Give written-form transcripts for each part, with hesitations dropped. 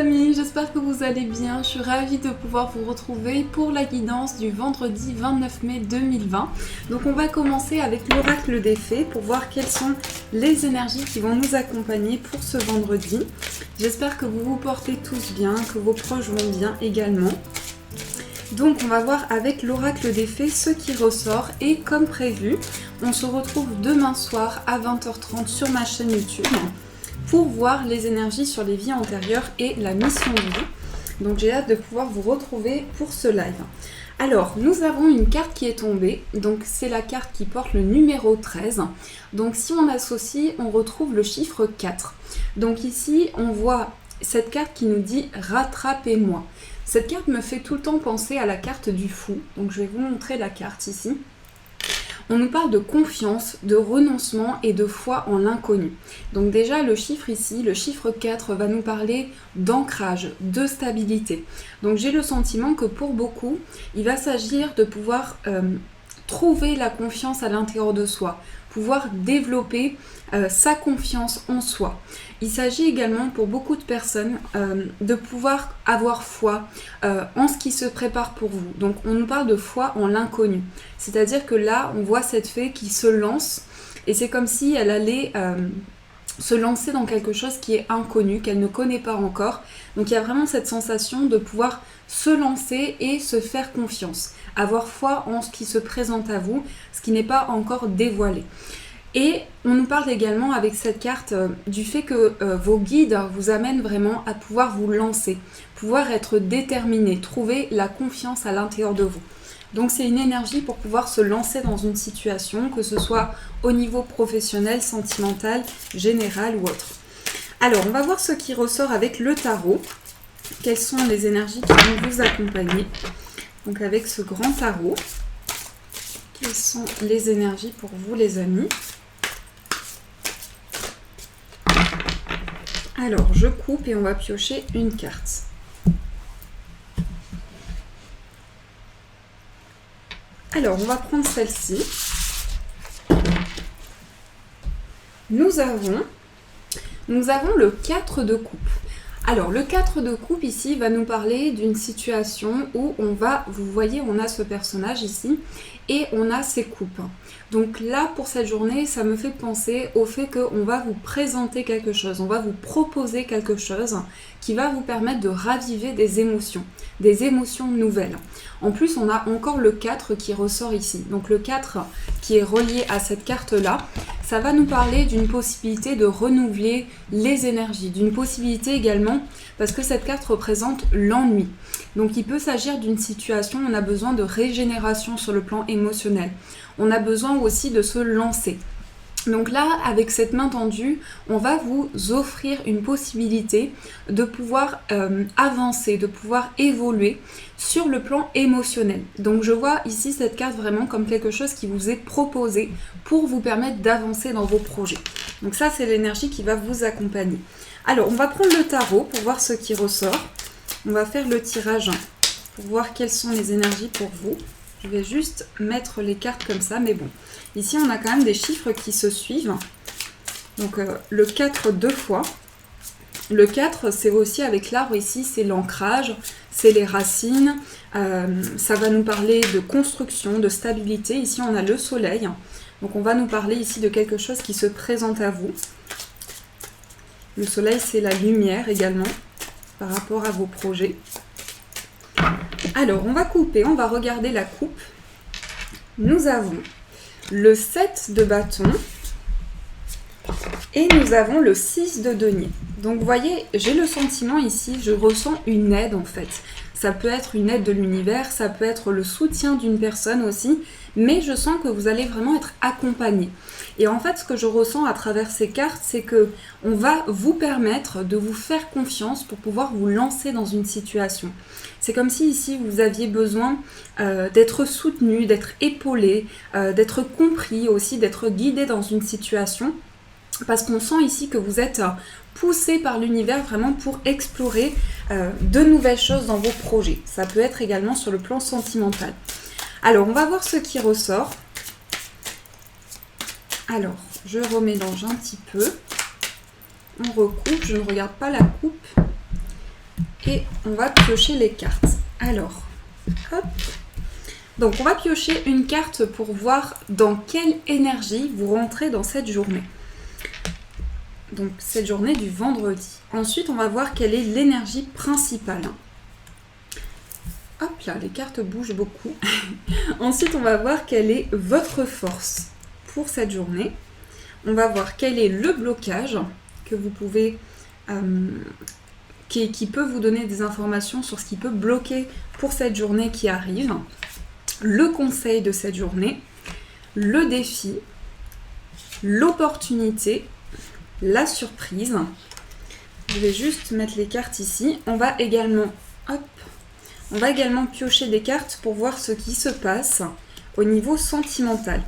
amis, j'espère que vous allez bien. Je suis ravie de pouvoir vous retrouver pour la guidance du vendredi 29 mai 2020. Donc on va commencer avec l'oracle des fées pour voir quelles sont les énergies qui vont nous accompagner pour ce vendredi. J'espère que vous vous portez tous bien, que vos proches vont bien également. Donc on va voir avec l'oracle des fées ce qui ressort et comme prévu, on se retrouve demain soir à 20h30 sur ma chaîne YouTube pour voir les énergies sur les vies antérieures et la mission de vie. Donc j'ai hâte de pouvoir vous retrouver pour ce live. Alors, nous avons une carte qui est tombée, donc c'est la carte qui porte le numéro 13. Donc si on associe, on retrouve le chiffre 4. Donc ici, on voit cette carte qui nous dit « Rattrapez-moi ». Cette carte me fait tout le temps penser à la carte du fou. Donc je vais vous montrer la carte ici. On nous parle de confiance, de renoncement et de foi en l'inconnu. Donc déjà le chiffre ici, le chiffre 4 va nous parler d'ancrage, de stabilité. Donc j'ai le sentiment que pour beaucoup, il va s'agir de pouvoir trouver la confiance à l'intérieur de soi, pouvoir développer sa confiance en soi. Il s'agit également pour beaucoup de personnes de pouvoir avoir foi en ce qui se prépare pour vous. Donc on nous parle de foi en l'inconnu. C'est-à-dire que là, on voit cette fée qui se lance et c'est comme si elle allait se lancer dans quelque chose qui est inconnu, qu'elle ne connaît pas encore. Donc il y a vraiment cette sensation de pouvoir se lancer et se faire confiance. Avoir foi en ce qui se présente à vous, ce qui n'est pas encore dévoilé. Et on nous parle également avec cette carte du fait que vos guides vous amènent vraiment à pouvoir vous lancer, pouvoir être déterminé, trouver la confiance à l'intérieur de vous. Donc c'est une énergie pour pouvoir se lancer dans une situation, que ce soit au niveau professionnel, sentimental, général ou autre. Alors on va voir ce qui ressort avec le tarot. Quelles sont les énergies qui vont vous accompagner? Donc avec ce grand tarot, quelles sont les énergies pour vous les amis? Alors, je coupe et on va piocher une carte. Alors, on va prendre celle-ci. Nous avons le 4 de coupe. Alors, le 4 de coupe ici va nous parler d'une situation où on va, vous voyez, on a ce personnage ici et on a ses coupes. Donc là, pour cette journée, ça me fait penser au fait qu'on va vous présenter quelque chose, on va vous proposer quelque chose qui va vous permettre de raviver des émotions nouvelles. En plus, on a encore le 4 qui ressort ici. Donc le 4 qui est relié à cette carte-là, ça va nous parler d'une possibilité de renouveler les énergies, d'une possibilité également, parce que cette carte représente l'ennui. Donc il peut s'agir d'une situation où on a besoin de régénération sur le plan émotionnel. On a besoin aussi de se lancer. Donc là, avec cette main tendue, on va vous offrir une possibilité de pouvoir avancer, de pouvoir évoluer sur le plan émotionnel. Donc je vois ici cette carte vraiment comme quelque chose qui vous est proposé pour vous permettre d'avancer dans vos projets. Donc ça, c'est l'énergie qui va vous accompagner. Alors, on va prendre le tarot pour voir ce qui ressort. On va faire le tirage pour voir quelles sont les énergies pour vous. Je vais juste mettre les cartes comme ça, mais bon. Ici, on a quand même des chiffres qui se suivent. Donc, le 4 deux fois. Le 4, c'est aussi avec l'arbre ici, c'est l'ancrage, c'est les racines. Ça va nous parler de construction, de stabilité. Ici, on a le soleil. Donc, on va nous parler ici de quelque chose qui se présente à vous. Le soleil, c'est la lumière également par rapport à vos projets. Alors, on va couper, on va regarder la coupe. Nous avons le 7 de bâton et nous avons le 6 de denier. Donc, vous voyez, j'ai le sentiment ici, je ressens une aide en fait. Ça peut être une aide de l'univers, ça peut être le soutien d'une personne aussi, mais je sens que vous allez vraiment être accompagné. Et en fait, ce que je ressens à travers ces cartes, c'est que on va vous permettre de vous faire confiance pour pouvoir vous lancer dans une situation. C'est comme si ici, vous aviez besoin d'être soutenu, d'être épaulé, d'être compris aussi, d'être guidé dans une situation. Parce qu'on sent ici que vous êtes poussé par l'univers vraiment pour explorer de nouvelles choses dans vos projets. Ça peut être également sur le plan sentimental. Alors, on va voir ce qui ressort. Alors, je remélange un petit peu. On recoupe, je ne regarde pas la coupe. et on va piocher les cartes. Alors, hop. Donc on va piocher une carte pour voir dans quelle énergie vous rentrez dans cette journée. Donc cette journée du vendredi. Ensuite, on va voir quelle est l'énergie principale. Hop là, les cartes bougent beaucoup. Ensuite, on va voir quelle est votre force pour cette journée. On va voir quel est le blocage que vous pouvez, qui peut vous donner des informations sur ce qui peut bloquer pour cette journée qui arrive. Le conseil de cette journée, le défi, l'opportunité, la surprise. Je vais juste mettre les cartes ici. On va également piocher des cartes pour voir ce qui se passe au niveau sentimental.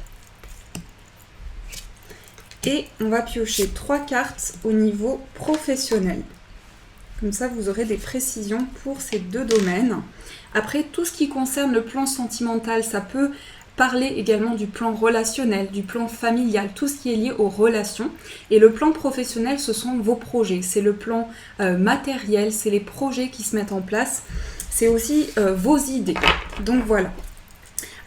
Et on va piocher 3 cartes au niveau professionnel. Comme ça, vous aurez des précisions pour ces 2 domaines. Après, tout ce qui concerne le plan sentimental, ça peut parler également du plan relationnel, du plan familial, tout ce qui est lié aux relations. Et le plan professionnel, ce sont vos projets. C'est le plan matériel, c'est les projets qui se mettent en place. C'est aussi vos idées. Donc voilà.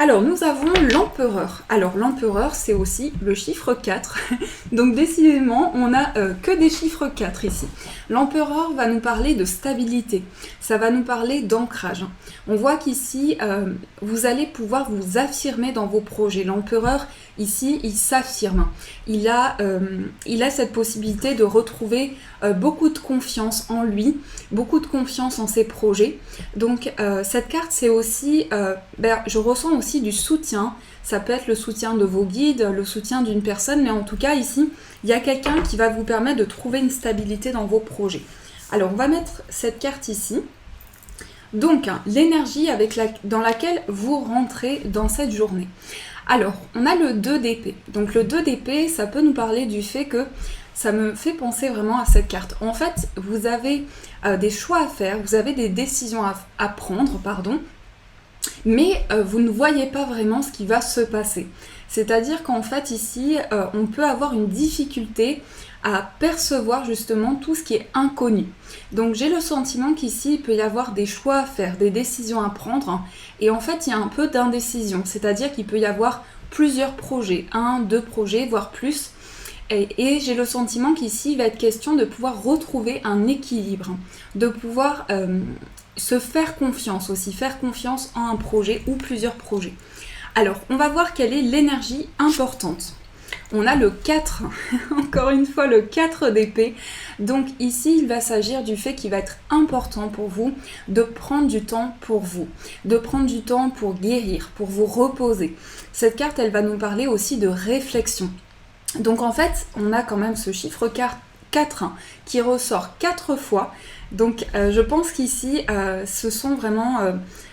Alors, nous avons l'empereur. Alors, l'empereur, c'est aussi le chiffre 4. Donc, décidément, on n'a que des chiffres 4 ici. L'empereur va nous parler de stabilité. Ça va nous parler d'ancrage. On voit qu'ici, vous allez pouvoir vous affirmer dans vos projets. L'empereur, ici, il s'affirme. Il a cette possibilité de retrouver beaucoup de confiance en lui, beaucoup de confiance en ses projets. Donc, cette carte, c'est aussi, je ressens aussi du soutien. Ça peut être le soutien de vos guides, le soutien d'une personne, mais en tout cas ici, il y a quelqu'un qui va vous permettre de trouver une stabilité dans vos projets. Alors, on va mettre cette carte ici. Donc, l'énergie dans laquelle vous rentrez dans cette journée. Alors, on a le 2 d'épée. Donc, le 2 d'épée, ça peut nous parler du fait que ça me fait penser vraiment à cette carte. En fait, vous avez des choix à faire, vous avez des décisions à prendre, mais vous ne voyez pas vraiment ce qui va se passer. C'est-à-dire qu'en fait ici, on peut avoir une difficulté à percevoir justement tout ce qui est inconnu. Donc j'ai le sentiment qu'ici, il peut y avoir des choix à faire, des décisions à prendre, et en fait il y a un peu d'indécision, c'est-à-dire qu'il peut y avoir plusieurs projets, 1, 2 projets, voire plus, et j'ai le sentiment qu'ici, il va être question de pouvoir retrouver un équilibre, de pouvoir se faire confiance aussi, faire confiance en un projet ou plusieurs projets. Alors, on va voir quelle est l'énergie importante. On a le 4, encore une fois le 4 d'épée. Donc ici, il va s'agir du fait qu'il va être important pour vous de prendre du temps pour vous, de prendre du temps pour guérir, pour vous reposer. Cette carte, elle va nous parler aussi de réflexion. Donc en fait, on a quand même ce chiffre 4 qui ressort 4 fois. Donc je pense qu'ici, ce sont vraiment...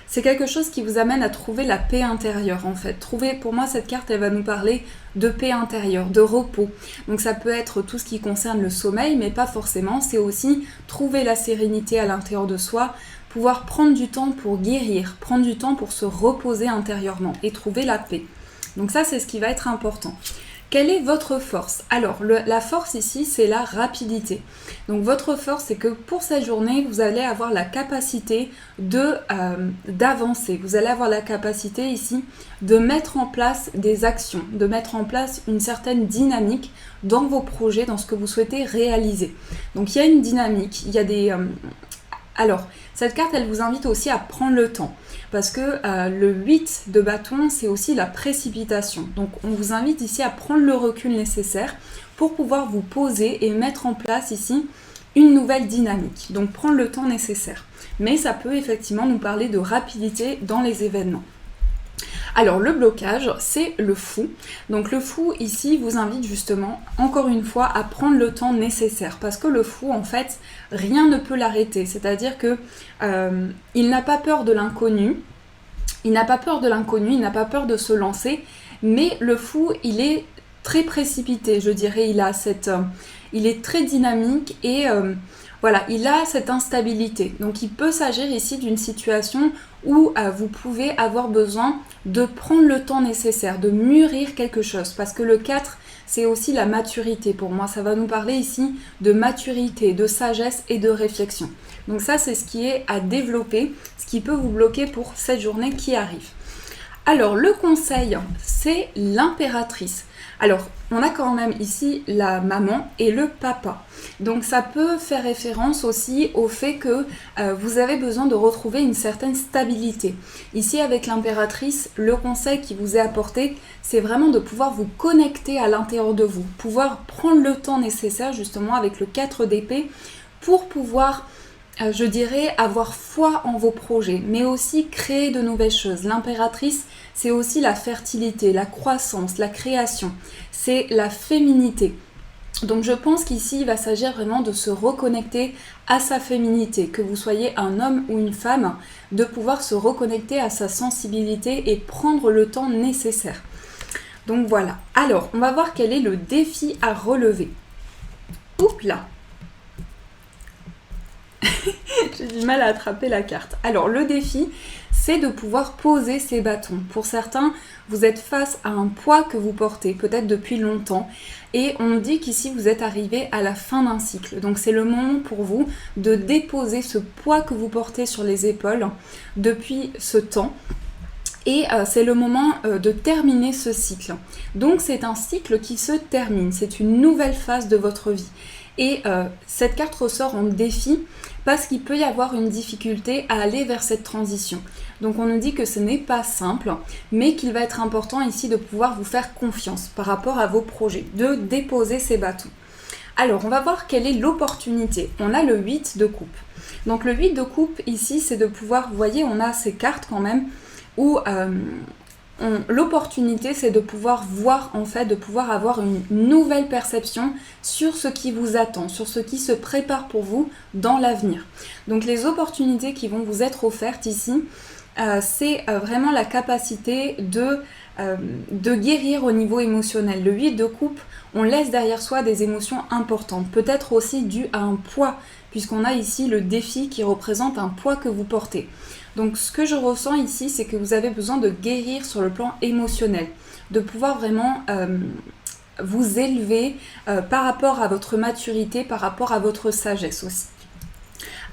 c'est quelque chose qui vous amène à trouver la paix intérieure en fait. Pour moi, cette carte, elle va nous parler de paix intérieure, de repos. Donc ça peut être tout ce qui concerne le sommeil, mais pas forcément. C'est aussi trouver la sérénité à l'intérieur de soi, pouvoir prendre du temps pour guérir, prendre du temps pour se reposer intérieurement et trouver la paix. Donc ça, c'est ce qui va être important. Quelle est votre force? Alors, la force ici, c'est la rapidité. Donc, votre force, c'est que pour cette journée, vous allez avoir la capacité d'avancer. Vous allez avoir la capacité ici de mettre en place des actions, de mettre en place une certaine dynamique dans vos projets, dans ce que vous souhaitez réaliser. Donc, il y a une dynamique, il y a des... Alors, cette carte, elle vous invite aussi à prendre le temps. Parce que le 8 de bâton, c'est aussi la précipitation. Donc, on vous invite ici à prendre le recul nécessaire pour pouvoir vous poser et mettre en place ici une nouvelle dynamique. Donc, prendre le temps nécessaire. Mais ça peut effectivement nous parler de rapidité dans les événements. Alors, le blocage, c'est le fou. Donc, le fou, ici, vous invite justement, encore une fois, à prendre le temps nécessaire. Parce que le fou, en fait, rien ne peut l'arrêter. C'est-à-dire que il n'a pas peur de l'inconnu. Il n'a pas peur de l'inconnu, il n'a pas peur de se lancer. Mais le fou, il est très précipité, je dirais. Il est très dynamique et... Voilà, il a cette instabilité. Donc, il peut s'agir ici d'une situation où vous pouvez avoir besoin de prendre le temps nécessaire, de mûrir quelque chose. Parce que le 4, c'est aussi la maturité pour moi. Ça va nous parler ici de maturité, de sagesse et de réflexion. Donc ça, c'est ce qui est à développer, ce qui peut vous bloquer pour cette journée qui arrive. Alors, le conseil, c'est l'impératrice. Alors, on a quand même ici la maman et le papa. Donc, ça peut faire référence aussi au fait que vous avez besoin de retrouver une certaine stabilité. Ici, avec l'impératrice, le conseil qui vous est apporté, c'est vraiment de pouvoir vous connecter à l'intérieur de vous, pouvoir prendre le temps nécessaire, justement, avec le 4 d'épée, pour pouvoir je dirais avoir foi en vos projets, mais aussi créer de nouvelles choses. L'impératrice, c'est aussi la fertilité, la croissance, la création, c'est la féminité. Donc je pense qu'ici, il va s'agir vraiment de se reconnecter à sa féminité, que vous soyez un homme ou une femme, de pouvoir se reconnecter à sa sensibilité et prendre le temps nécessaire. Donc voilà. Alors, on va voir quel est le défi à relever. Oups là. J'ai du mal à attraper la carte. Alors le défi, c'est de pouvoir poser ses bâtons. Pour certains, vous êtes face à un poids que vous portez, peut-être depuis longtemps, et on dit qu'ici vous êtes arrivé à la fin d'un cycle. Donc c'est le moment pour vous de déposer ce poids que vous portez sur les épaules depuis ce temps. Et c'est le moment de terminer ce cycle. Donc c'est un cycle qui se termine, c'est une nouvelle phase de votre vie. Et cette carte ressort en défi parce qu'il peut y avoir une difficulté à aller vers cette transition. Donc on nous dit que ce n'est pas simple, mais qu'il va être important ici de pouvoir vous faire confiance par rapport à vos projets, de déposer ces bâtons. Alors on va voir quelle est l'opportunité. On a le 8 de coupe. Donc le 8 de coupe ici, c'est de pouvoir, vous voyez, on a ces cartes quand même, où l'opportunité, c'est de pouvoir voir, en fait, de pouvoir avoir une nouvelle perception sur ce qui vous attend, sur ce qui se prépare pour vous dans l'avenir. Donc les opportunités qui vont vous être offertes ici, c'est vraiment la capacité de guérir au niveau émotionnel. Le 8 de coupe, on laisse derrière soi des émotions importantes, peut-être aussi dues à un poids, puisqu'on a ici le défi qui représente un poids que vous portez. Donc ce que je ressens ici, c'est que vous avez besoin de guérir sur le plan émotionnel, de pouvoir vraiment vous élever par rapport à votre maturité, par rapport à votre sagesse aussi.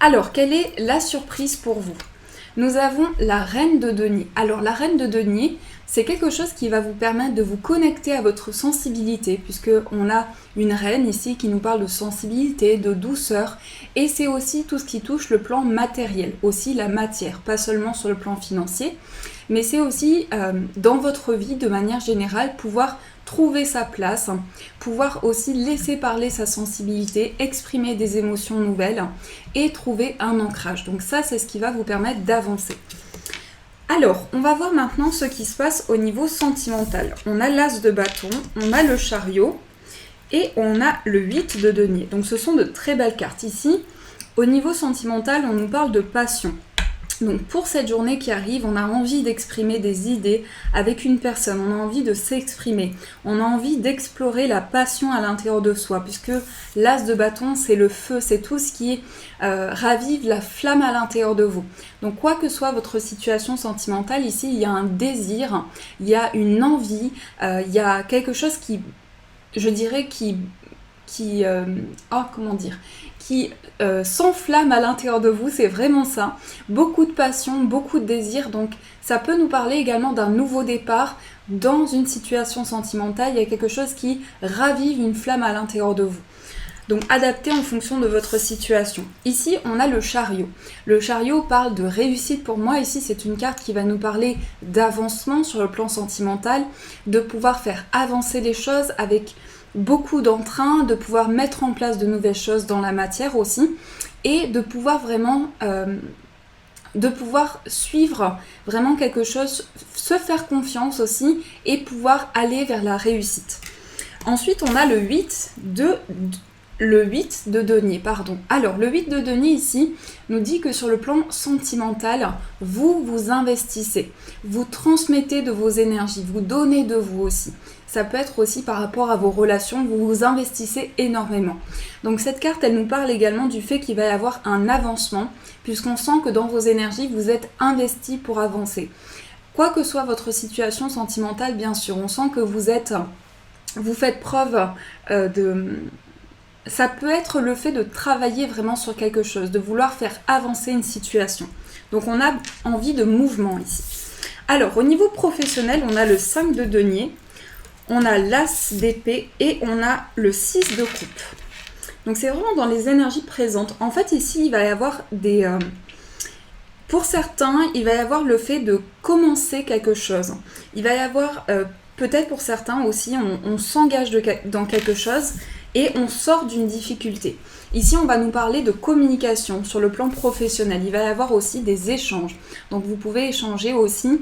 Alors, quelle est la surprise pour vous ? Nous avons la reine de denier. Alors la reine de denier, c'est quelque chose qui va vous permettre de vous connecter à votre sensibilité, puisque on a une reine ici qui nous parle de sensibilité, de douceur, et c'est aussi tout ce qui touche le plan matériel, aussi la matière, pas seulement sur le plan financier, mais c'est aussi dans votre vie de manière générale pouvoir trouver sa place, pouvoir aussi laisser parler sa sensibilité, exprimer des émotions nouvelles et trouver un ancrage. Donc ça, c'est ce qui va vous permettre d'avancer. Alors, on va voir maintenant ce qui se passe au niveau sentimental. On a l'as de bâton, on a le chariot et on a le 8 de denier. Donc ce sont de très belles cartes. Ici, au niveau sentimental, on nous parle de passion. Donc pour cette journée qui arrive, on a envie d'exprimer des idées avec une personne, on a envie de s'exprimer, on a envie d'explorer la passion à l'intérieur de soi, puisque l'as de bâton, c'est le feu, c'est tout ce qui ravive la flamme à l'intérieur de vous. Donc quoi que soit votre situation sentimentale, ici, il y a un désir, il y a une envie, il y a quelque chose qui, je dirais, qui s'enflamme à l'intérieur de vous, c'est vraiment ça. Beaucoup de passion, beaucoup de désir, donc ça peut nous parler également d'un nouveau départ dans une situation sentimentale. Il y a quelque chose qui ravive une flamme à l'intérieur de vous. Donc adapté en fonction de votre situation. Ici, on a le chariot. Le chariot parle de réussite pour moi. Ici, c'est une carte qui va nous parler d'avancement sur le plan sentimental, de pouvoir faire avancer les choses avec beaucoup d'entrain, de pouvoir mettre en place de nouvelles choses dans la matière aussi, et de pouvoir vraiment de pouvoir suivre vraiment quelque chose, se faire confiance aussi, et pouvoir aller vers la réussite. Ensuite, on a le 8 de denier, pardon. Alors, le 8 de denier ici nous dit que sur le plan sentimental, vous vous investissez, vous transmettez de vos énergies, vous donnez de vous aussi. Ça peut être aussi par rapport à vos relations, vous vous investissez énormément. Donc cette carte, elle nous parle également du fait qu'il va y avoir un avancement, puisqu'on sent que dans vos énergies, vous êtes investi pour avancer. Quoi que soit votre situation sentimentale, bien sûr, on sent que vous faites preuve ça peut être le fait de travailler vraiment sur quelque chose, de vouloir faire avancer une situation. Donc on a envie de mouvement ici. Alors au niveau professionnel, on a le 5 de denier, on a l'as d'épée et on a le 6 de coupe. Donc c'est vraiment dans les énergies présentes. En fait ici, il va y avoir des... pour certains, il va y avoir le fait de commencer quelque chose. Il va y avoir, peut-être pour certains aussi, on s'engage dans quelque chose et on sort d'une difficulté. Ici, on va nous parler de communication sur le plan professionnel. Il va y avoir aussi des échanges. Donc vous pouvez échanger aussi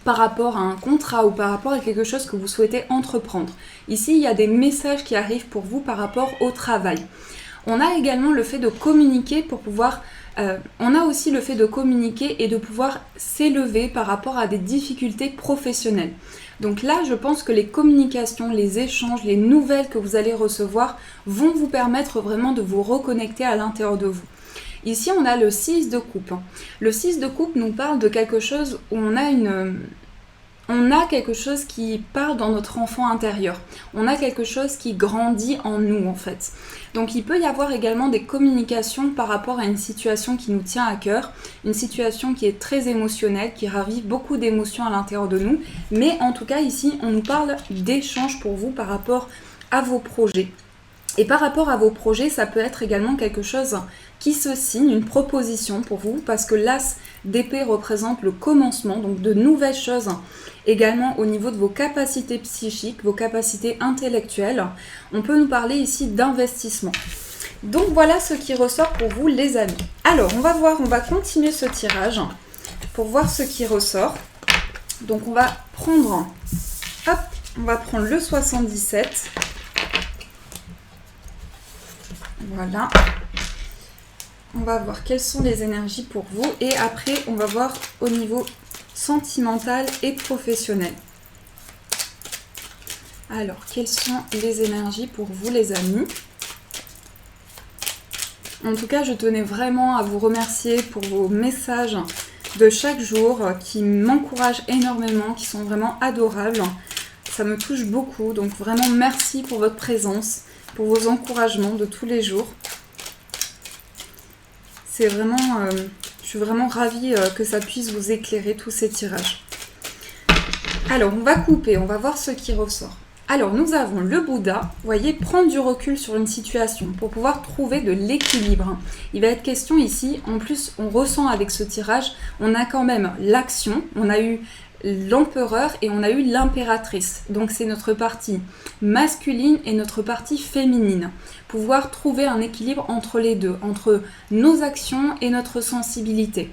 par rapport à un contrat ou par rapport à quelque chose que vous souhaitez entreprendre. Ici, il y a des messages qui arrivent pour vous par rapport au travail. On a également le fait de communiquer pour pouvoir... on a aussi le fait de communiquer et de pouvoir s'élever par rapport à des difficultés professionnelles. Donc là, je pense que les communications, les échanges, les nouvelles que vous allez recevoir vont vous permettre vraiment de vous reconnecter à l'intérieur de vous. Ici, on a le 6 de coupe. Le 6 de coupe nous parle de quelque chose où on a quelque chose qui parle dans notre enfant intérieur. On a quelque chose qui grandit en nous, en fait. Donc, il peut y avoir également des communications par rapport à une situation qui nous tient à cœur, une situation qui est très émotionnelle, qui ravive beaucoup d'émotions à l'intérieur de nous. Mais en tout cas, ici, on nous parle d'échanges pour vous par rapport à vos projets. Et par rapport à vos projets, ça peut être également quelque chose qui se signe, une proposition pour vous, parce que l'as d'épée représente le commencement, donc de nouvelles choses, également au niveau de vos capacités psychiques, vos capacités intellectuelles. On peut nous parler ici d'investissement. Donc voilà ce qui ressort pour vous les amis. Alors on va continuer ce tirage pour voir ce qui ressort. Donc on va prendre le 77. Voilà. On va voir quelles sont les énergies pour vous et après on va voir au niveau sentimental et professionnel. Alors, quelles sont les énergies pour vous les amis? En tout cas, je tenais vraiment à vous remercier pour vos messages de chaque jour qui m'encouragent énormément, qui sont vraiment adorables. Ça me touche beaucoup, donc vraiment merci pour votre présence, pour vos encouragements de tous les jours. C'est vraiment, je suis vraiment ravie que ça puisse vous éclairer tous ces tirages. Alors, on va couper, on va voir ce qui ressort. Alors, nous avons le Bouddha, vous voyez, prendre du recul sur une situation pour pouvoir trouver de l'équilibre. Il va être question ici, en plus, on ressent avec ce tirage, on a quand même l'action, on a eu l'empereur et on a eu l'impératrice. Donc c'est notre partie masculine et notre partie féminine. Pouvoir trouver un équilibre entre les deux, entre nos actions et notre sensibilité.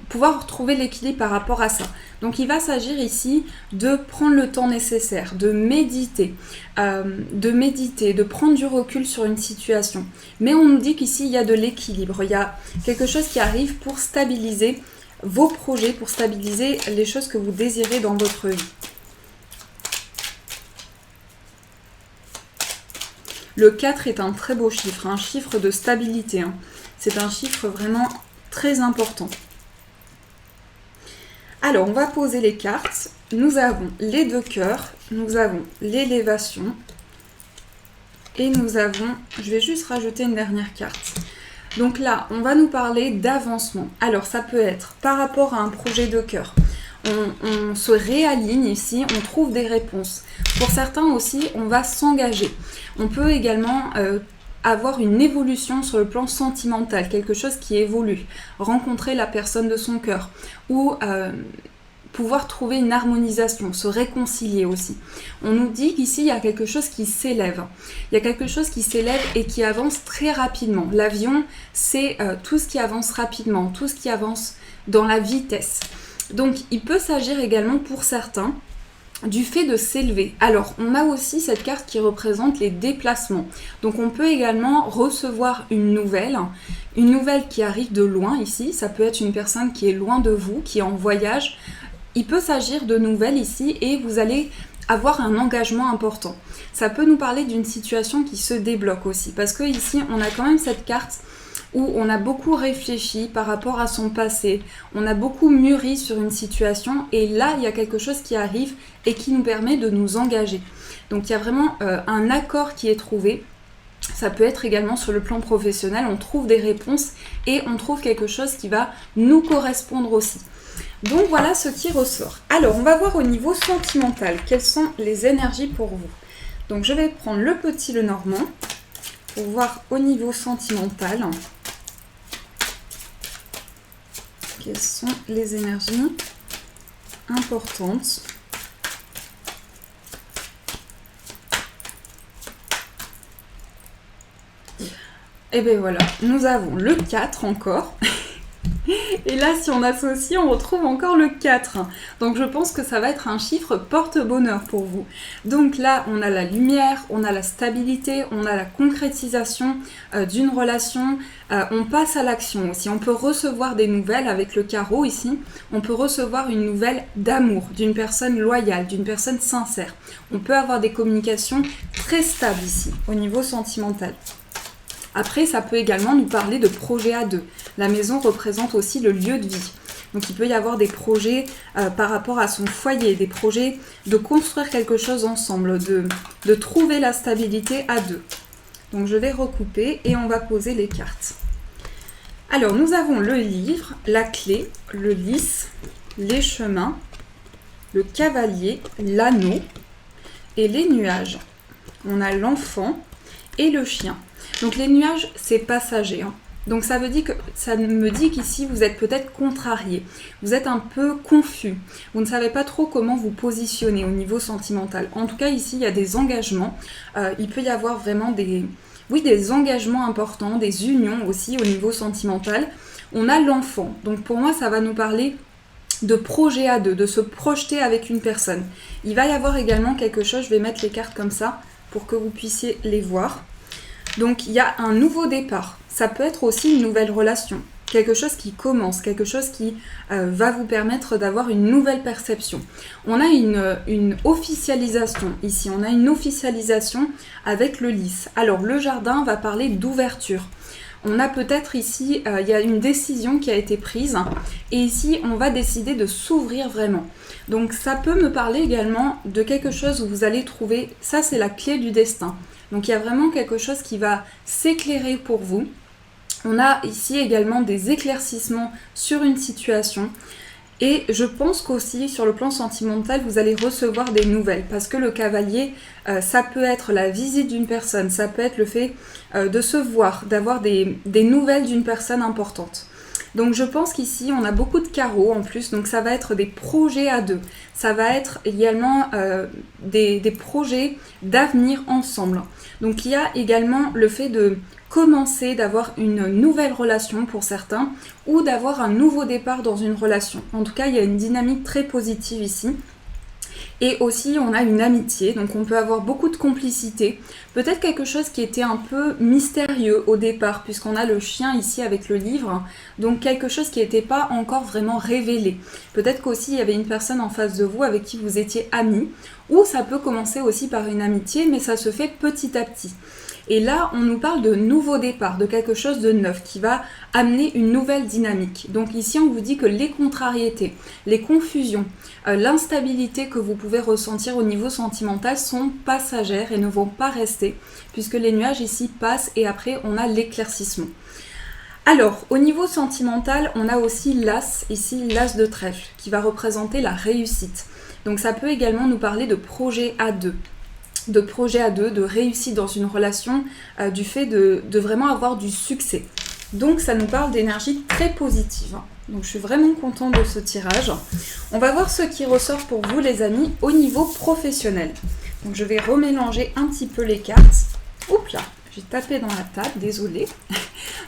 Pouvoir trouver l'équilibre par rapport à ça. Donc il va s'agir ici de prendre le temps nécessaire, de méditer, de prendre du recul sur une situation. Mais on nous dit qu'ici il y a de l'équilibre, il y a quelque chose qui arrive pour stabiliser vos projets, pour stabiliser les choses que vous désirez dans votre vie. Le 4 est un très beau chiffre, un chiffre de stabilité. C'est un chiffre vraiment très important. Alors, on va poser les cartes. Nous avons les 2 cœurs, nous avons l'élévation et nous avons, je vais juste rajouter une dernière carte. Donc là, on va nous parler d'avancement. Alors, ça peut être par rapport à un projet de cœur. On se réaligne ici, on trouve des réponses. Pour certains aussi, on va s'engager. On peut également avoir une évolution sur le plan sentimental, quelque chose qui évolue. Rencontrer la personne de son cœur ou pouvoir trouver une harmonisation, se réconcilier aussi. On nous dit qu'ici, il y a quelque chose qui s'élève. Il y a quelque chose qui s'élève et qui avance très rapidement. L'avion, c'est tout ce qui avance rapidement, tout ce qui avance dans la vitesse. Donc, il peut s'agir également pour certains du fait de s'élever. Alors, on a aussi cette carte qui représente les déplacements. Donc, on peut également recevoir une nouvelle qui arrive de loin ici. Ça peut être une personne qui est loin de vous, qui est en voyage. Il peut s'agir de nouvelles ici et vous allez avoir un engagement important. Ça peut nous parler d'une situation qui se débloque aussi. Parce que ici, on a quand même cette carte où on a beaucoup réfléchi par rapport à son passé, on a beaucoup mûri sur une situation et là, il y a quelque chose qui arrive et qui nous permet de nous engager. Donc il y a vraiment un accord qui est trouvé. Ça peut être également sur le plan professionnel, on trouve des réponses et on trouve quelque chose qui va nous correspondre aussi. Donc voilà ce qui ressort. Alors on va voir au niveau sentimental, quelles sont les énergies pour vous. Donc je vais prendre le petit Lenormand pour voir au niveau sentimental quelles sont les énergies importantes. Et bien voilà, nous avons le 4 encore. Et là, si on associe, on retrouve encore le 4. Donc je pense que ça va être un chiffre porte-bonheur pour vous. Donc là, on a la lumière, on a la stabilité, on a la concrétisation d'une relation. On passe à l'action aussi. On peut recevoir des nouvelles avec le carreau ici. On peut recevoir une nouvelle d'amour, d'une personne loyale, d'une personne sincère. On peut avoir des communications très stables ici, au niveau sentimental. Après, ça peut également nous parler de projets à deux. La maison représente aussi le lieu de vie. Donc il peut y avoir des projets par rapport à son foyer, des projets de construire quelque chose ensemble, de trouver la stabilité à deux. Donc je vais recouper et on va poser les cartes. Alors nous avons le livre, la clé, le lys, les chemins, le cavalier, l'anneau et les nuages. On a l'enfant et le chien. Donc les nuages, c'est passager. Donc ça me dit qu'ici, vous êtes peut-être contrarié. Vous êtes un peu confus. Vous ne savez pas trop comment vous positionner au niveau sentimental. En tout cas, ici, il y a des engagements. Il peut y avoir vraiment des engagements importants, des unions aussi au niveau sentimental. On a l'enfant. Donc pour moi, ça va nous parler de projet à deux, de se projeter avec une personne. Il va y avoir également quelque chose, je vais mettre les cartes comme ça pour que vous puissiez les voir. Donc il y a un nouveau départ, ça peut être aussi une nouvelle relation, quelque chose qui commence, quelque chose qui va vous permettre d'avoir une nouvelle perception. On a une officialisation ici, on a une officialisation avec le lys. Alors le jardin va parler d'ouverture. On a peut-être ici, il y a une décision qui a été prise et ici on va décider de s'ouvrir vraiment. Donc ça peut me parler également de quelque chose où vous allez trouver, ça c'est la clé du destin. Donc il y a vraiment quelque chose qui va s'éclairer pour vous. On a ici également des éclaircissements sur une situation. Et je pense qu'aussi sur le plan sentimental, vous allez recevoir des nouvelles. Parce que le cavalier, ça peut être la visite d'une personne, ça peut être le fait de se voir, d'avoir des nouvelles d'une personne importante. Donc je pense qu'ici on a beaucoup de carreaux en plus, donc ça va être des projets à deux. Ça va être également des projets d'avenir ensemble. Donc il y a également le fait de commencer, d'avoir une nouvelle relation pour certains ou d'avoir un nouveau départ dans une relation. En tout cas, il y a une dynamique très positive ici. Et aussi, on a une amitié, donc on peut avoir beaucoup de complicité. Peut-être quelque chose qui était un peu mystérieux au départ, puisqu'on a le chien ici avec le livre. Donc quelque chose qui n'était pas encore vraiment révélé. Peut-être qu'aussi, il y avait une personne en face de vous avec qui vous étiez amis. Ou ça peut commencer aussi par une amitié, mais ça se fait petit à petit. Et là, on nous parle de nouveau départ, de quelque chose de neuf qui va amener une nouvelle dynamique. Donc ici, on vous dit que les contrariétés, les confusions, l'instabilité que vous pouvez ressentir au niveau sentimental sont passagères et ne vont pas rester, puisque les nuages ici passent et après, on a l'éclaircissement. Alors, au niveau sentimental, on a aussi l'as, ici l'as de trèfle, qui va représenter la réussite. Donc ça peut également nous parler de projet à deux. De projet à deux, de réussite dans une relation, du fait de vraiment avoir du succès. Donc ça nous parle d'énergie très positive. Donc je suis vraiment contente de ce tirage. On va voir ce qui ressort pour vous les amis au niveau professionnel. Donc je vais remélanger un petit peu les cartes. Oups là, j'ai tapé dans la table, désolée.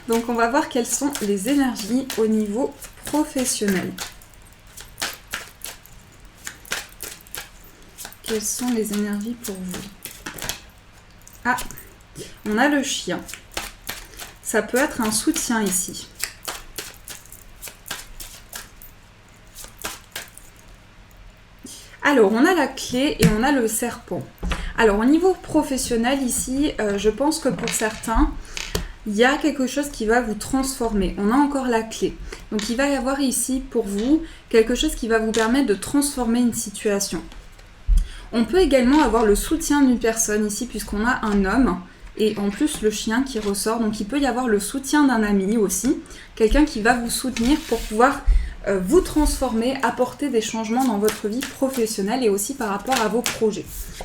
Donc on va voir quelles sont les énergies au niveau professionnel. Quelles sont les énergies pour vous? Ah, on a le chien. Ça peut être un soutien ici. Alors, on a la clé et on a le serpent. Alors, au niveau professionnel ici, je pense que pour certains, il y a quelque chose qui va vous transformer. On a encore la clé. Donc, il va y avoir ici pour vous quelque chose qui va vous permettre de transformer une situation. On peut également avoir le soutien d'une personne ici, puisqu'on a un homme et en plus le chien qui ressort. Donc il peut y avoir le soutien d'un ami aussi, quelqu'un qui va vous soutenir pour pouvoir vous transformer, apporter des changements dans votre vie professionnelle et aussi par rapport à vos projets.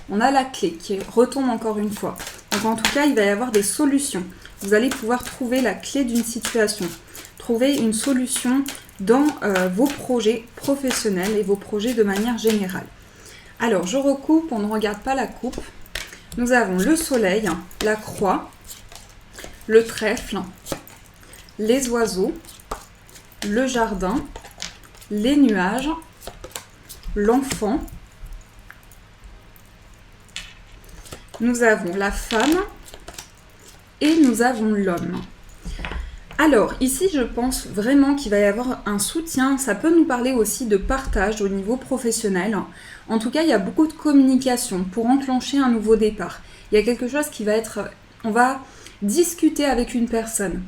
On a la clé qui retombe encore une fois. Donc en tout cas, il va y avoir des solutions. Vous allez pouvoir trouver la clé d'une situation, trouver une solution dans vos projets professionnels et vos projets de manière générale. Alors, je recoupe, on ne regarde pas la coupe. Nous avons le soleil, la croix, le trèfle, les oiseaux, le jardin, les nuages, l'enfant. Nous avons la femme et nous avons l'homme. Alors, ici, je pense vraiment qu'il va y avoir un soutien. Ça peut nous parler aussi de partage au niveau professionnel. En tout cas, il y a beaucoup de communication pour enclencher un nouveau départ. Il y a quelque chose qui va être... On va discuter avec une personne.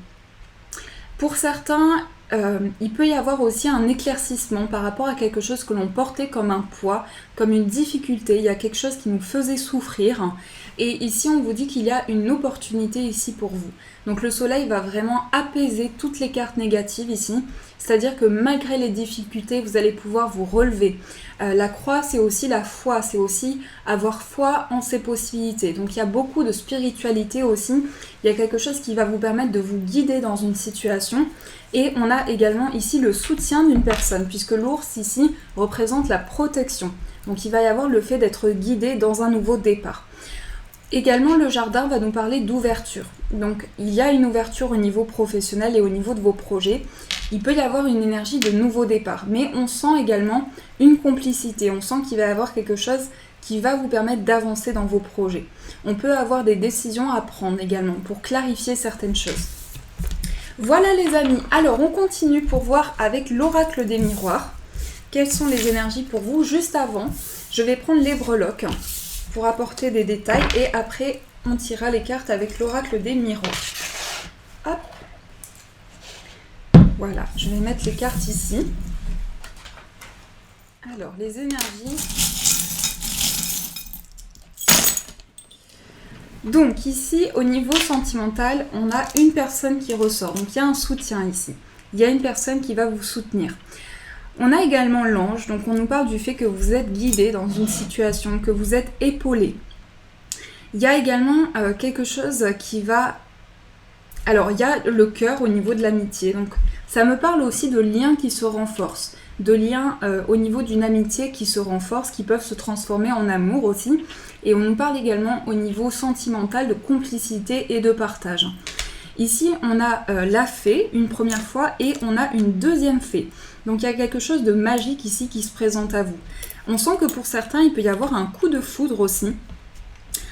Pour certains, il peut y avoir aussi un éclaircissement par rapport à quelque chose que l'on portait comme un poids, comme une difficulté. Il y a quelque chose qui nous faisait souffrir. Et ici, on vous dit qu'il y a une opportunité ici pour vous. Donc le soleil va vraiment apaiser toutes les cartes négatives ici. C'est-à-dire que malgré les difficultés, vous allez pouvoir vous relever. La croix, c'est aussi la foi. C'est aussi avoir foi en ses possibilités. Donc il y a beaucoup de spiritualité aussi. Il y a quelque chose qui va vous permettre de vous guider dans une situation. Et on a également ici le soutien d'une personne, puisque l'ours ici représente la protection. Donc il va y avoir le fait d'être guidé dans un nouveau départ. Également, le jardin va nous parler d'ouverture. Donc, il y a une ouverture au niveau professionnel et au niveau de vos projets. Il peut y avoir une énergie de nouveau départ. Mais on sent également une complicité. On sent qu'il va y avoir quelque chose qui va vous permettre d'avancer dans vos projets. On peut avoir des décisions à prendre également pour clarifier certaines choses. Voilà les amis. Alors, on continue pour voir avec l'oracle des miroirs. Quelles sont les énergies pour vous? Juste avant, je vais prendre les breloques pour apporter des détails et après on tirera les cartes avec l'oracle des miroirs. Hop. Voilà, je vais mettre les cartes ici. Alors, les énergies. Donc ici, au niveau sentimental, on a une personne qui ressort. Donc il y a un soutien ici. Il y a une personne qui va vous soutenir. On a également l'ange, donc on nous parle du fait que vous êtes guidé dans une situation, que vous êtes épaulé. Il y a également quelque chose qui va... Alors, il y a le cœur au niveau de l'amitié, donc ça me parle aussi de liens qui se renforcent, de liens au niveau d'une amitié qui se renforcent, qui peuvent se transformer en amour aussi. Et on nous parle également au niveau sentimental de complicité et de partage. Ici, on a la fée une première fois et on a une deuxième fée. Donc il y a quelque chose de magique ici qui se présente à vous. On sent que pour certains, il peut y avoir un coup de foudre aussi.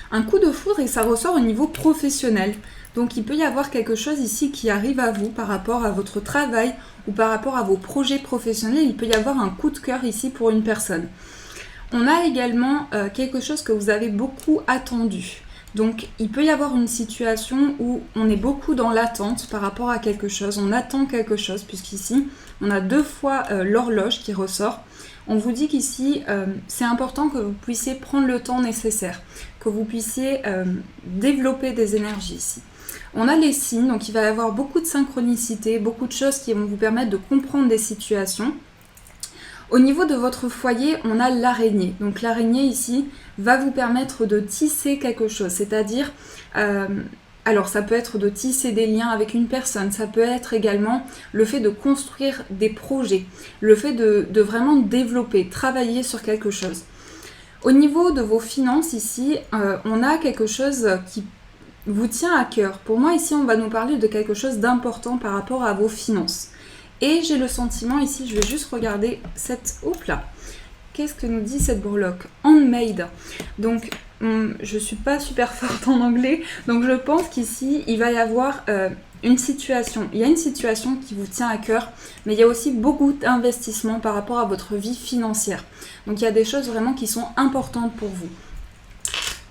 Un coup de foudre et ça ressort au niveau professionnel. Donc il peut y avoir quelque chose ici qui arrive à vous par rapport à votre travail ou par rapport à vos projets professionnels. Il peut y avoir un coup de cœur ici pour une personne. On a également quelque chose que vous avez beaucoup attendu. Donc il peut y avoir une situation où on est beaucoup dans l'attente par rapport à quelque chose. On attend quelque chose puisqu'ici, on a deux fois l'horloge qui ressort. On vous dit qu'ici, c'est important que vous puissiez prendre le temps nécessaire, que vous puissiez développer des énergies ici. On a les signes, donc il va y avoir beaucoup de synchronicité, beaucoup de choses qui vont vous permettre de comprendre des situations. Au niveau de votre foyer, on a l'araignée. Donc l'araignée ici va vous permettre de tisser quelque chose, c'est-à-dire, alors ça peut être de tisser des liens avec une personne, ça peut être également le fait de construire des projets, le fait de vraiment développer, travailler sur quelque chose. Au niveau de vos finances ici, on a quelque chose qui vous tient à cœur. Pour moi ici, on va nous parler de quelque chose d'important par rapport à vos finances. Et j'ai le sentiment ici, je vais juste regarder cette... Oups là. Qu'est-ce que nous dit cette breloque? Handmade. Donc, je suis pas super forte en anglais. Donc, je pense qu'ici, il va y avoir une situation. Il y a une situation qui vous tient à cœur. Mais il y a aussi beaucoup d'investissements par rapport à votre vie financière. Donc, il y a des choses vraiment qui sont importantes pour vous.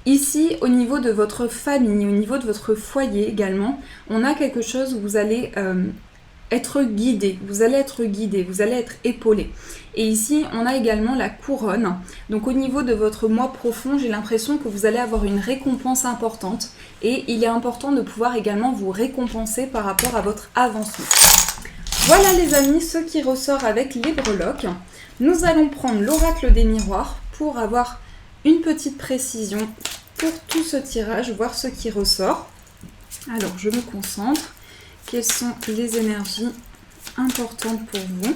Ici, au niveau de votre famille, au niveau de votre foyer également, on a quelque chose où vous allez... être guidé, vous allez être guidé, vous allez être épaulé. Et ici, on a également la couronne. Donc au niveau de votre moi profond, j'ai l'impression que vous allez avoir une récompense importante. Et il est important de pouvoir également vous récompenser par rapport à votre avancement. Voilà les amis, ce qui ressort avec les breloques. Nous allons prendre l'oracle des miroirs pour avoir une petite précision pour tout ce tirage, voir ce qui ressort. Alors, je me concentre. Quelles sont les énergies importantes pour vous?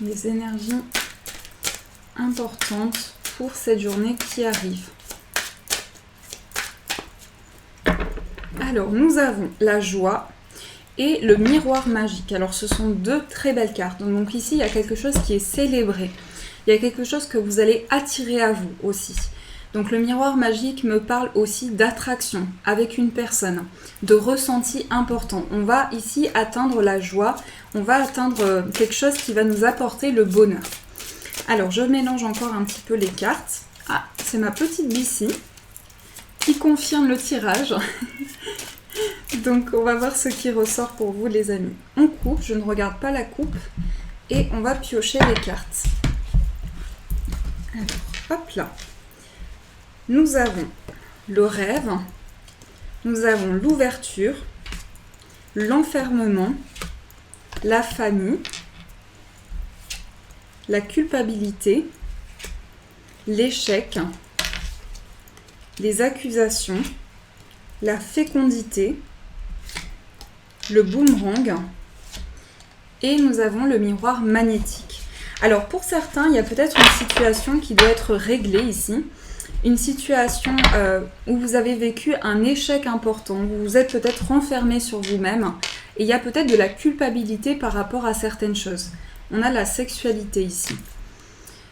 Les énergies importantes pour cette journée qui arrive. Alors, nous avons la joie et le miroir magique. Alors, ce sont deux très belles cartes. Donc ici, il y a quelque chose qui est célébré. Il y a quelque chose que vous allez attirer à vous aussi. Donc le miroir magique me parle aussi d'attraction avec une personne, de ressenti important. On va ici atteindre la joie, on va atteindre quelque chose qui va nous apporter le bonheur. Alors je mélange encore un petit peu les cartes. Ah, c'est ma petite Bici qui confirme le tirage. Donc on va voir ce qui ressort pour vous les amis. On coupe, je ne regarde pas la coupe et on va piocher les cartes. Alors, hop là. Nous avons le rêve, nous avons l'ouverture, l'enfermement, la famille, la culpabilité, l'échec, les accusations, la fécondité, le boomerang et nous avons le miroir magnétique. Alors pour certains, il y a peut-être une situation qui doit être réglée ici, une situation où vous avez vécu un échec important, où vous êtes peut-être renfermé sur vous-même et il y a peut-être de la culpabilité par rapport à certaines choses. On a la sexualité ici.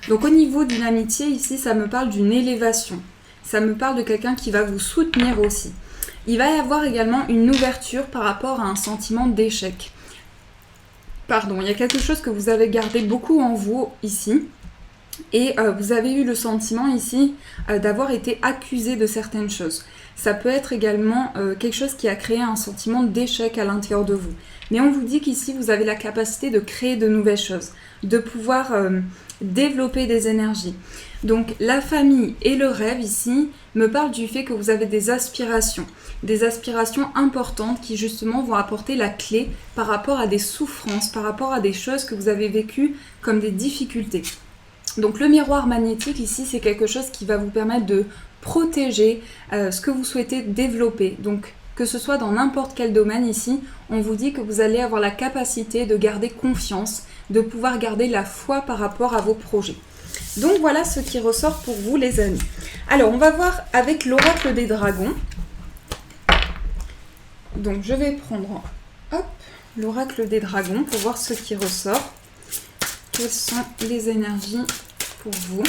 Donc au niveau d'une amitié, ici, ça me parle d'une élévation. Ça me parle de quelqu'un qui va vous soutenir aussi. Il va y avoir également une ouverture par rapport à un sentiment d'échec. Pardon, il y a quelque chose que vous avez gardé beaucoup en vous ici. Et vous avez eu le sentiment ici d'avoir été accusé de certaines choses. Ça peut être également quelque chose qui a créé un sentiment d'échec à l'intérieur de vous. Mais on vous dit qu'ici, vous avez la capacité de créer de nouvelles choses, de pouvoir développer des énergies. Donc la famille et le rêve ici me parlent du fait que vous avez des aspirations importantes qui justement vont apporter la clé par rapport à des souffrances, par rapport à des choses que vous avez vécues comme des difficultés. Donc le miroir magnétique ici, c'est quelque chose qui va vous permettre de protéger ce que vous souhaitez développer. Donc que ce soit dans n'importe quel domaine ici, on vous dit que vous allez avoir la capacité de garder confiance, de pouvoir garder la foi par rapport à vos projets. Donc voilà ce qui ressort pour vous les amis. Alors on va voir avec l'oracle des dragons. Donc je vais prendre l'oracle des dragons pour voir ce qui ressort. Quelles sont les énergies pour vous?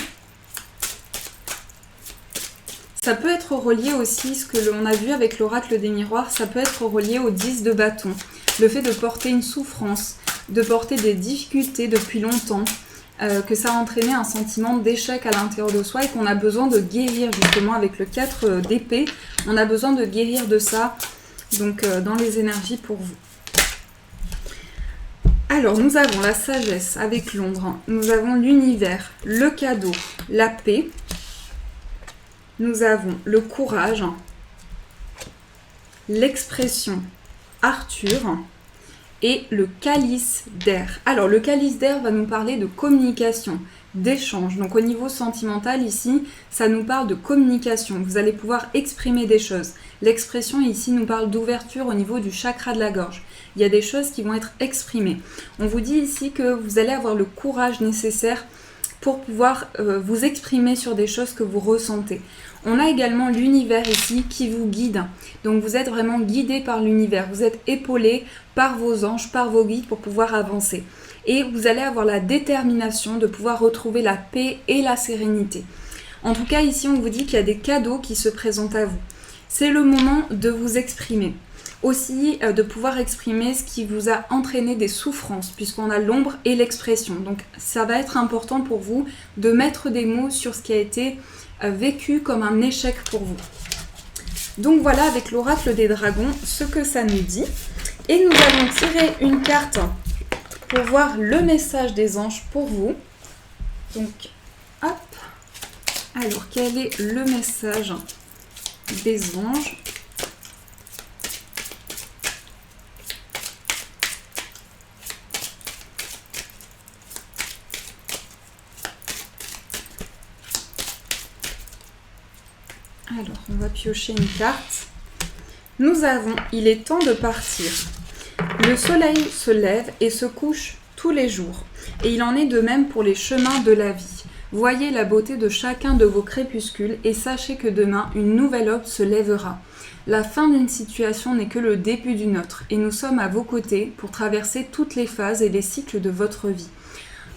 Ça peut être relié aussi, ce que l'on a vu avec l'oracle des miroirs, ça peut être relié au 10 de bâton. Le fait de porter une souffrance, de porter des difficultés depuis longtemps, que ça a entraîné un sentiment d'échec à l'intérieur de soi et qu'on a besoin de guérir justement avec le 4 d'épée. On a besoin de guérir de ça, donc dans les énergies pour vous. Alors, nous avons la sagesse avec l'ombre, nous avons l'univers, le cadeau, la paix, nous avons le courage, l'expression, Arthur, et le calice d'air. Alors, le calice d'air va nous parler de communication, d'échange. Donc, au niveau sentimental, ici, ça nous parle de communication. Vous allez pouvoir exprimer des choses. L'expression, ici, nous parle d'ouverture au niveau du chakra de la gorge. Il y a des choses qui vont être exprimées. On vous dit ici que vous allez avoir le courage nécessaire pour pouvoir vous exprimer sur des choses que vous ressentez. On a également l'univers ici qui vous guide. Donc vous êtes vraiment guidé par l'univers. Vous êtes épaulé par vos anges, par vos guides pour pouvoir avancer. Et vous allez avoir la détermination de pouvoir retrouver la paix et la sérénité. En tout cas, ici, on vous dit qu'il y a des cadeaux qui se présentent à vous. C'est le moment de vous exprimer. Aussi, de pouvoir exprimer ce qui vous a entraîné des souffrances, puisqu'on a l'ombre et l'expression. Donc, ça va être important pour vous de mettre des mots sur ce qui a été vécu comme un échec pour vous. Donc voilà, avec l'oracle des dragons, ce que ça nous dit. Et nous allons tirer une carte pour voir le message des anges pour vous. Donc, hop. Alors, quel est le message des anges ? Alors, on va piocher une carte. Nous avons « Il est temps de partir ». Le soleil se lève et se couche tous les jours. Et il en est de même pour les chemins de la vie. Voyez la beauté de chacun de vos crépuscules et sachez que demain, une nouvelle aube se lèvera. La fin d'une situation n'est que le début d'une autre. Et nous sommes à vos côtés pour traverser toutes les phases et les cycles de votre vie.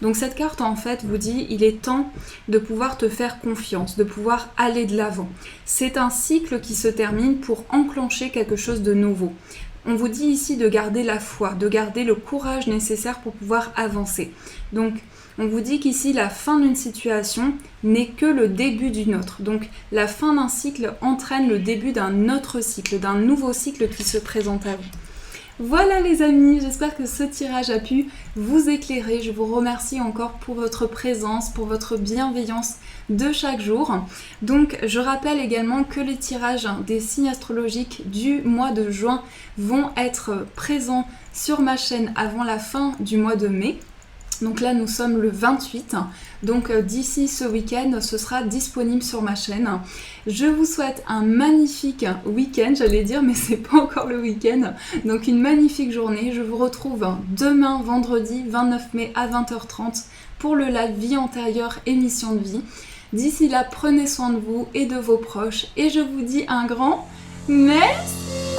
Donc cette carte en fait vous dit il est temps de pouvoir te faire confiance, de pouvoir aller de l'avant. C'est un cycle qui se termine pour enclencher quelque chose de nouveau. On vous dit ici de garder la foi, de garder le courage nécessaire pour pouvoir avancer. Donc on vous dit qu'ici la fin d'une situation n'est que le début d'une autre. Donc la fin d'un cycle entraîne le début d'un autre cycle, d'un nouveau cycle qui se présente à vous. Voilà les amis, j'espère que ce tirage a pu vous éclairer. Je vous remercie encore pour votre présence, pour votre bienveillance de chaque jour. Donc je rappelle également que les tirages des signes astrologiques du mois de juin vont être présents sur ma chaîne avant la fin du mois de mai. Donc là nous sommes le 28, donc d'ici ce week-end ce sera disponible sur ma chaîne. Je vous souhaite un magnifique week-end, j'allais dire mais c'est pas encore le week-end, donc une magnifique journée. Je vous retrouve demain vendredi 29 mai à 20h30 pour le live Vie antérieure et mission de vie. D'ici là prenez soin de vous et de vos proches et je vous dis un grand merci.